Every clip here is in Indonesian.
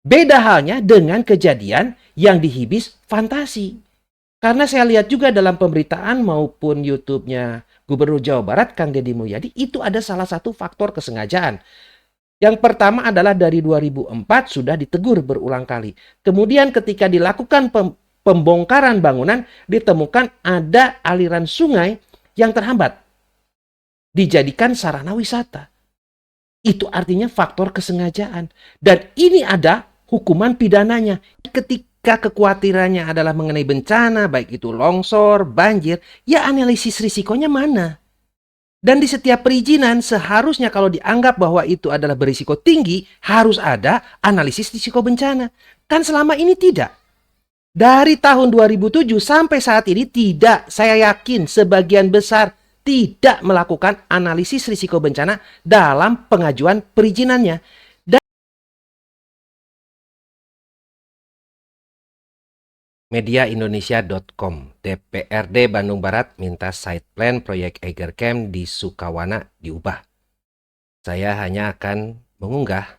Beda halnya dengan kejadian yang dihibis fantasi. Karena saya lihat juga dalam pemberitaan maupun YouTube-nya Gubernur Jawa Barat, Kang Deddy Mulyadi, itu ada salah satu faktor kesengajaan. Yang pertama adalah dari 2004 sudah ditegur berulang kali. Kemudian ketika dilakukan pembongkaran bangunan, ditemukan ada aliran sungai yang terhambat. Dijadikan sarana wisata. Itu artinya faktor kesengajaan. Dan ini ada hukuman pidananya. Ketika kekhawatirannya adalah mengenai bencana, baik itu longsor, banjir, ya analisis risikonya mana? Dan di setiap perizinan seharusnya kalau dianggap bahwa itu adalah berisiko tinggi, harus ada analisis risiko bencana. Kan selama ini tidak. Dari tahun 2007 sampai saat ini tidak, saya yakin sebagian besar tidak melakukan analisis risiko bencana dalam pengajuan perizinannya. Mediaindonesia.com, DPRD Bandung Barat minta site plan proyek Eiger Camp di Sukawana diubah. Saya hanya akan mengunggah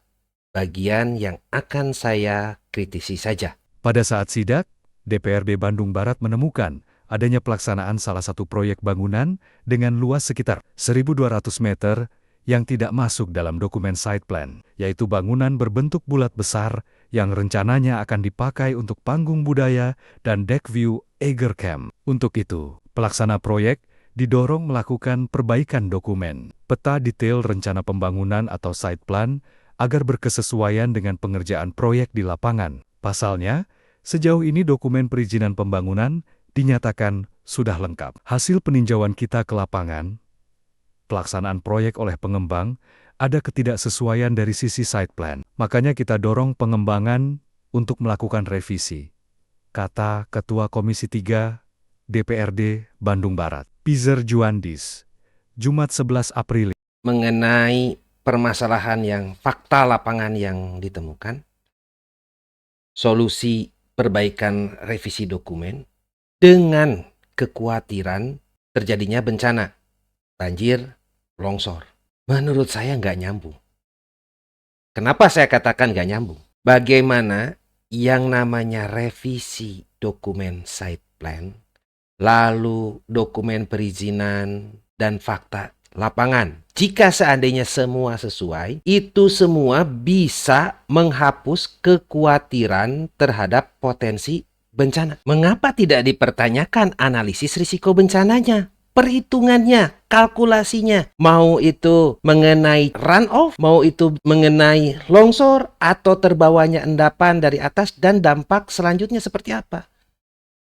bagian yang akan saya kritisi saja. Pada saat sidak, DPRD Bandung Barat menemukan adanya pelaksanaan salah satu proyek bangunan dengan luas sekitar 1.200 meter yang tidak masuk dalam dokumen site plan, yaitu bangunan berbentuk bulat besar yang rencananya akan dipakai untuk panggung budaya dan deck view Eiger Camp. Untuk itu, pelaksana proyek didorong melakukan perbaikan dokumen, peta detail rencana pembangunan atau site plan agar berkesesuaian dengan pengerjaan proyek di lapangan. Pasalnya, sejauh ini dokumen perizinan pembangunan dinyatakan sudah lengkap. Hasil peninjauan kita ke lapangan, pelaksanaan proyek oleh pengembang, ada ketidaksesuaian dari sisi site plan. Makanya kita dorong pengembangan untuk melakukan revisi, kata Ketua Komisi 3 DPRD Bandung Barat, Pizer Juandis, Jumat 11 April. Mengenai permasalahan yang fakta lapangan yang ditemukan, solusi perbaikan revisi dokumen dengan kekhawatiran terjadinya bencana, banjir, longsor. Menurut saya nggak nyambung. Kenapa saya katakan nggak nyambung? Bagaimana yang namanya revisi dokumen site plan, lalu dokumen perizinan dan fakta lapangan. Jika seandainya semua sesuai, itu semua bisa menghapus kekhawatiran terhadap potensi bencana. Mengapa tidak dipertanyakan analisis risiko bencananya? Perhitungannya, kalkulasinya, mau itu mengenai runoff, mau itu mengenai longsor, atau terbawanya endapan dari atas dan dampak selanjutnya seperti apa.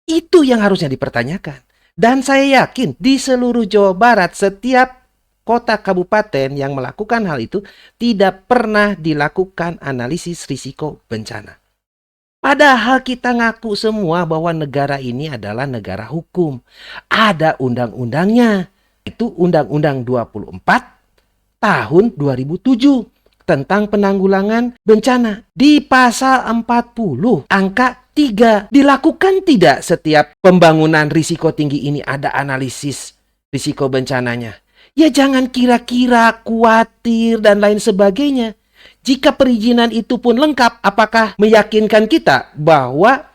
Itu yang harusnya dipertanyakan. Dan saya yakin di seluruh Jawa Barat setiap kota kabupaten yang melakukan hal itu tidak pernah dilakukan analisis risiko bencana. Padahal kita ngaku semua bahwa negara ini adalah negara hukum. Ada undang-undangnya. Itu Undang-Undang 24 tahun 2007 tentang penanggulangan bencana. Di pasal 40 angka 3. Dilakukan tidak setiap pembangunan risiko tinggi ini ada analisis risiko bencananya? Ya jangan kira-kira, khawatir, dan lain sebagainya. Jika perizinan itu pun lengkap, apakah meyakinkan kita bahwa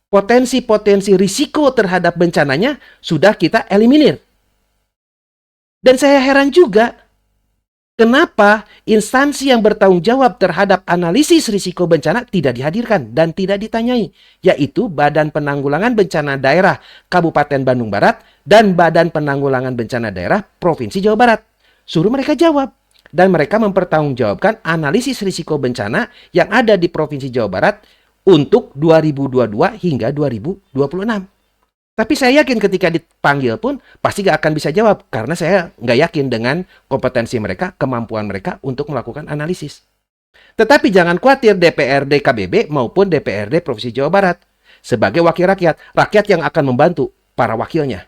potensi-potensi risiko terhadap bencananya sudah kita eliminir? Dan saya heran juga, kenapa instansi yang bertanggung jawab terhadap analisis risiko bencana tidak dihadirkan dan tidak ditanyai, yaitu Badan Penanggulangan Bencana Daerah Kabupaten Bandung Barat dan Badan Penanggulangan Bencana Daerah Provinsi Jawa Barat. Suruh mereka jawab. Dan mereka mempertanggungjawabkan analisis risiko bencana yang ada di Provinsi Jawa Barat untuk 2022 hingga 2026. Tapi saya yakin ketika dipanggil pun pasti gak akan bisa jawab. Karena saya gak yakin dengan kompetensi mereka, kemampuan mereka untuk melakukan analisis. Tetapi jangan khawatir DPRD KBB maupun DPRD Provinsi Jawa Barat. Sebagai wakil rakyat, rakyat yang akan membantu para wakilnya.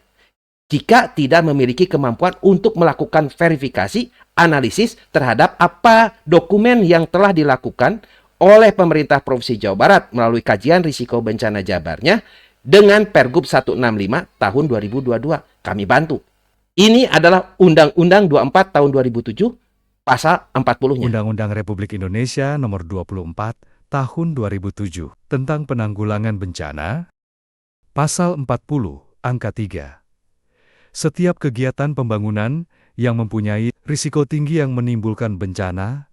Jika tidak memiliki kemampuan untuk melakukan verifikasi, analisis terhadap apa dokumen yang telah dilakukan oleh pemerintah Provinsi Jawa Barat melalui kajian risiko bencana Jabarnya dengan Pergub 165 tahun 2022. Kami bantu. Ini adalah Undang-Undang 24 tahun 2007, pasal 40-nya. Undang-Undang Republik Indonesia nomor 24 tahun 2007 tentang penanggulangan bencana, Pasal 40, angka 3. Setiap kegiatan pembangunan yang mempunyai risiko tinggi yang menimbulkan bencana,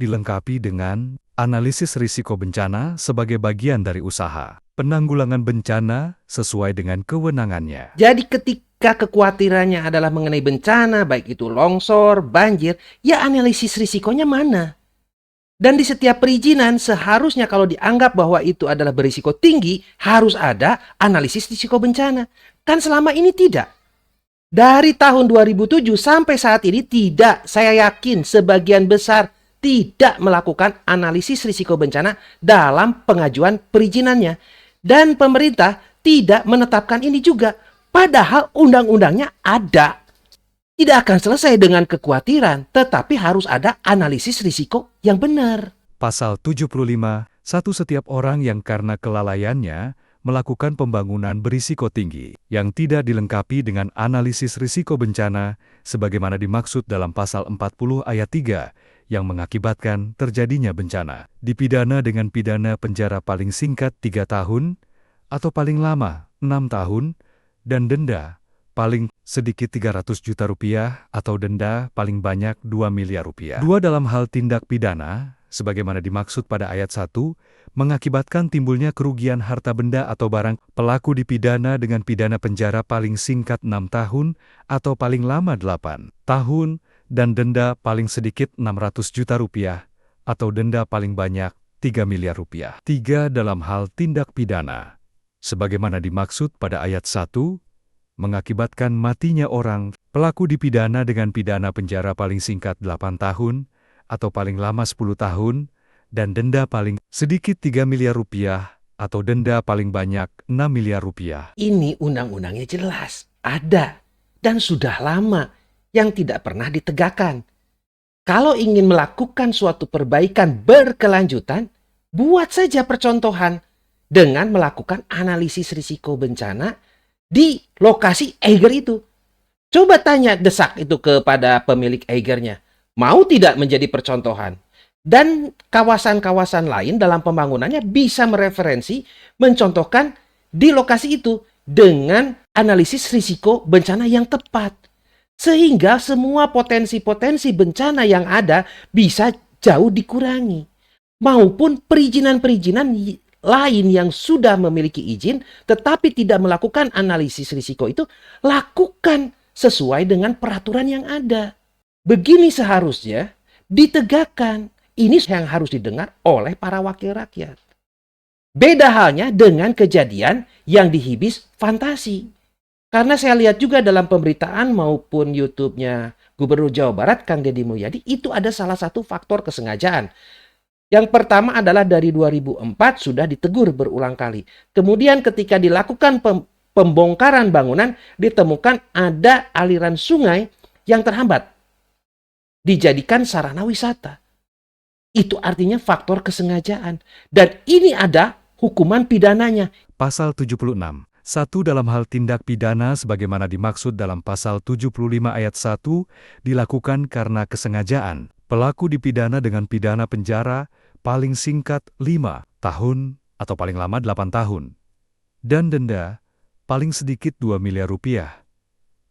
dilengkapi dengan analisis risiko bencana sebagai bagian dari usaha penanggulangan bencana sesuai dengan kewenangannya. Jadi ketika kekhawatirannya adalah mengenai bencana, baik itu longsor, banjir, ya analisis risikonya mana? Dan di setiap perizinan seharusnya kalau dianggap bahwa itu adalah berisiko tinggi, harus ada analisis risiko bencana. Kan selama ini tidak. Dari tahun 2007 sampai saat ini tidak, saya yakin sebagian besar tidak melakukan analisis risiko bencana dalam pengajuan perizinannya. Dan pemerintah tidak menetapkan ini juga. Padahal undang-undangnya ada. Tidak akan selesai dengan kekhawatiran, tetapi harus ada analisis risiko yang benar. Pasal 75, setiap orang yang karena kelalaiannya melakukan pembangunan berisiko tinggi yang tidak dilengkapi dengan analisis risiko bencana sebagaimana dimaksud dalam pasal 40 ayat 3 yang mengakibatkan terjadinya bencana, dipidana dengan pidana penjara paling singkat 3 tahun atau paling lama 6 tahun dan denda paling sedikit 300 juta rupiah atau denda paling banyak 2 miliar rupiah. Dua dalam hal tindak pidana, sebagaimana dimaksud pada ayat 1, mengakibatkan timbulnya kerugian harta benda atau barang, pelaku dipidana dengan pidana penjara paling singkat 6 tahun atau paling lama 8 tahun dan denda paling sedikit 600 juta rupiah atau denda paling banyak 3 miliar rupiah. 3 dalam hal tindak pidana, sebagaimana dimaksud pada ayat 1, mengakibatkan matinya orang, pelaku dipidana dengan pidana penjara paling singkat 8 tahun atau paling lama 10 tahun dan denda paling sedikit 3 miliar rupiah atau denda paling banyak 6 miliar rupiah. Ini undang-undangnya jelas, ada, dan sudah lama yang tidak pernah ditegakkan. Kalau ingin melakukan suatu perbaikan berkelanjutan, buat saja percontohan dengan melakukan analisis risiko bencana di lokasi Eiger itu. Coba tanya desak itu kepada pemilik Eigernya. Mau tidak menjadi percontohan? Dan kawasan-kawasan lain dalam pembangunannya bisa mereferensi, mencontohkan di lokasi itu dengan analisis risiko bencana yang tepat. Sehingga semua potensi-potensi bencana yang ada bisa jauh dikurangi. Maupun perizinan-perizinan lain yang sudah memiliki izin tetapi tidak melakukan analisis risiko itu, lakukan sesuai dengan peraturan yang ada. Begini seharusnya ditegakkan. Ini yang harus didengar oleh para wakil rakyat. Beda halnya dengan kejadian yang dihibis fantasi. Karena saya lihat juga dalam pemberitaan maupun YouTube-nya Gubernur Jawa Barat, Kang Deddy Mulyadi, itu ada salah satu faktor kesengajaan. Yang pertama adalah dari 2004 sudah ditegur berulang kali. Kemudian ketika dilakukan pembongkaran bangunan, ditemukan ada aliran sungai yang terhambat. Dijadikan sarana wisata. Itu artinya faktor kesengajaan. Dan ini ada hukuman pidananya. Pasal 76. 1 dalam hal tindak pidana sebagaimana dimaksud dalam pasal 75 ayat 1 dilakukan karena kesengajaan. Pelaku dipidana dengan pidana penjara paling singkat 5 tahun atau paling lama 8 tahun. Dan denda paling sedikit 2 miliar rupiah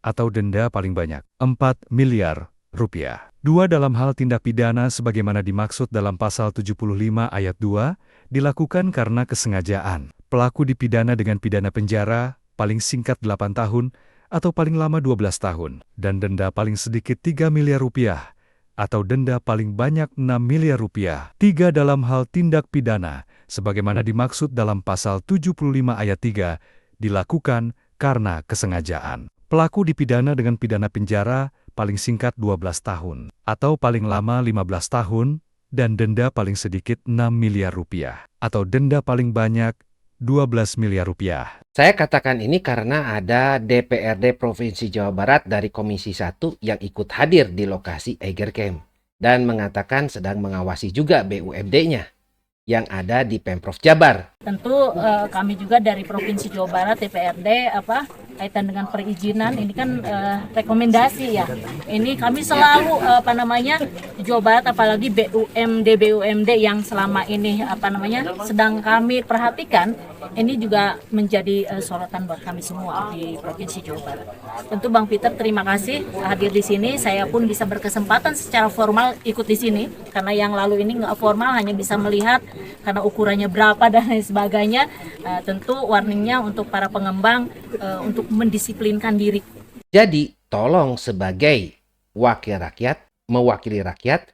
atau denda paling banyak 4 miliar rupiah. 2 dalam hal tindak pidana sebagaimana dimaksud dalam pasal 75 ayat 2 dilakukan karena kesengajaan. Pelaku dipidana dengan pidana penjara paling singkat 8 tahun atau paling lama 12 tahun dan denda paling sedikit 3 miliar rupiah atau denda paling banyak 6 miliar rupiah. 3 dalam hal tindak pidana sebagaimana dimaksud dalam pasal 75 ayat 3 dilakukan karena kesengajaan. Pelaku dipidana dengan pidana penjara paling singkat 12 tahun atau paling lama 15 tahun dan denda paling sedikit 6 miliar rupiah atau denda paling banyak 12 miliar rupiah. Saya katakan ini karena ada DPRD Provinsi Jawa Barat dari Komisi 1 yang ikut hadir di lokasi Eiger Camp dan mengatakan sedang mengawasi juga BUMD-nya yang ada di Pemprov Jabar. Tentu kami juga dari Provinsi Jawa Barat DPRD kaitan dengan perizinan ini kan rekomendasi ya. Ini kami selalu Jawa Barat apalagi BUMD yang selama ini sedang kami perhatikan, ini juga menjadi sorotan buat kami semua di Provinsi Jawa Barat. Tentu Bang Peter terima kasih hadir di sini. Saya pun bisa berkesempatan secara formal ikut di sini karena yang lalu ini nggak formal, hanya bisa melihat karena ukurannya berapa dan lain sebagainya. Tentu warningnya untuk para pengembang untuk mendisiplinkan diri. Jadi, tolong sebagai wakil rakyat, mewakili rakyat,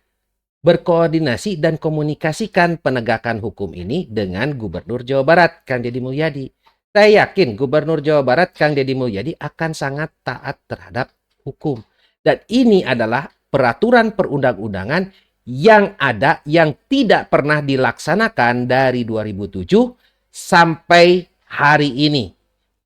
berkoordinasi dan komunikasikan penegakan hukum ini dengan Gubernur Jawa Barat, Kang Deddy Mulyadi. Saya yakin Gubernur Jawa Barat, Kang Deddy Mulyadi akan sangat taat terhadap hukum. Dan ini adalah peraturan perundang-undangan yang ada yang tidak pernah dilaksanakan dari 2007 sampai hari ini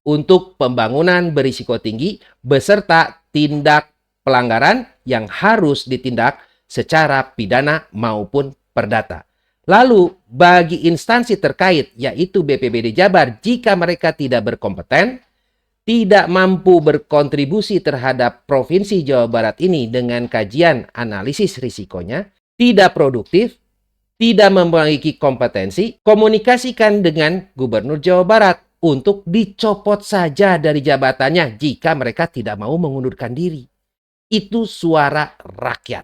untuk pembangunan berisiko tinggi beserta tindak pelanggaran yang harus ditindak secara pidana maupun perdata. Lalu bagi instansi terkait yaitu BPBD Jabar, jika mereka tidak berkompeten, tidak mampu berkontribusi terhadap Provinsi Jawa Barat ini dengan kajian analisis risikonya, tidak produktif, tidak memiliki kompetensi, komunikasikan dengan Gubernur Jawa Barat untuk dicopot saja dari jabatannya jika mereka tidak mau mengundurkan diri. Itu suara rakyat.